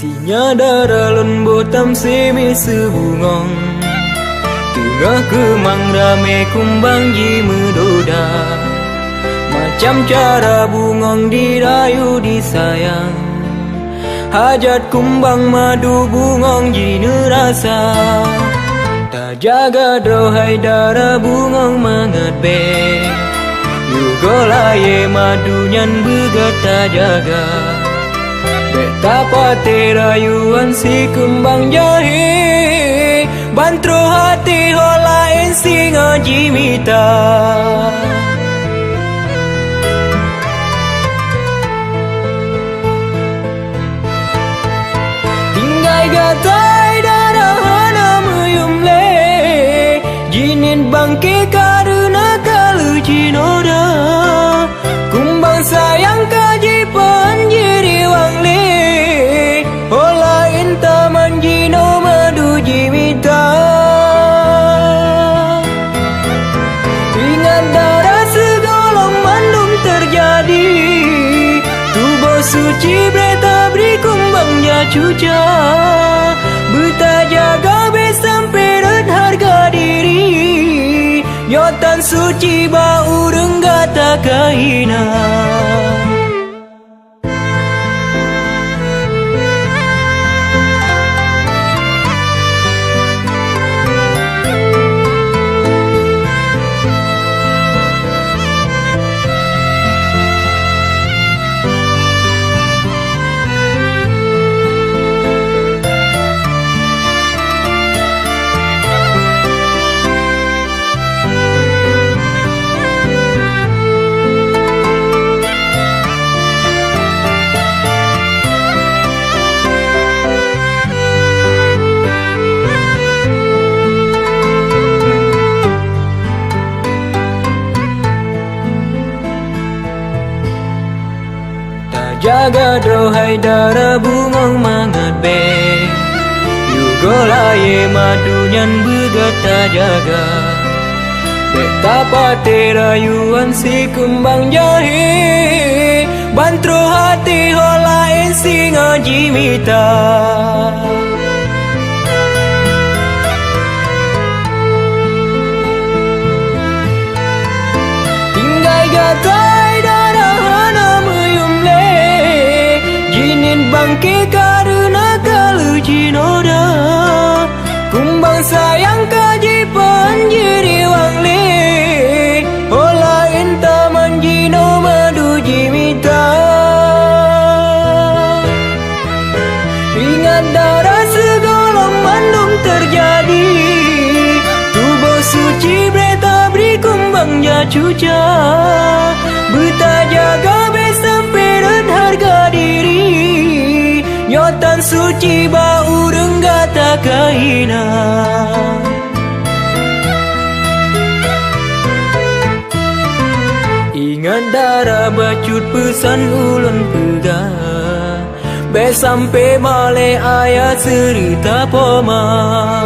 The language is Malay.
Sinya daralun botam semi sebungong tengah kemang rame kumbang ji medoda. Macam cara bungong dirayu disayang, hajat kumbang madu bungong ji nerasa. Tak jaga drohai dara bungong mangat be, yugo laye madunyan begat tak jaga. Betapa terayuan si kembang jahe, bantro hati holain singa jimita. Tinggai gatai darah hana meyum le, jinin bangke karena kalu cinoda. Kumbang sayang kaji panjiri wang le, holain taman jino madu jimita. Ingat darah segolong mandum terjadi, tubuh suci berita beri kumbang ya cuca. Buta jaga be sampai red harga diri, nyotan suci bau renggata kahina. Jaga drohai dara bungong mangat be, yugo laye madunyan begat tak jaga. Betapa terayuan si kembang jahe, bantro hati holain singa jimita. Tinggai gatai darah hana meyum le, jinin bangke karena kalu cinoda. Kumbang sayang kaji panjiri wang le, holain taman jino madu jimita. Ingat darah segolong mandum terjadi, tubuh suci berita beri kumbang ya cuca. Buta jaga be sampai red harga diri, nyotan suci bau renggata kahina. Ingat darah bacut pesan ulun pegang, be sampai male ayat cerita poma.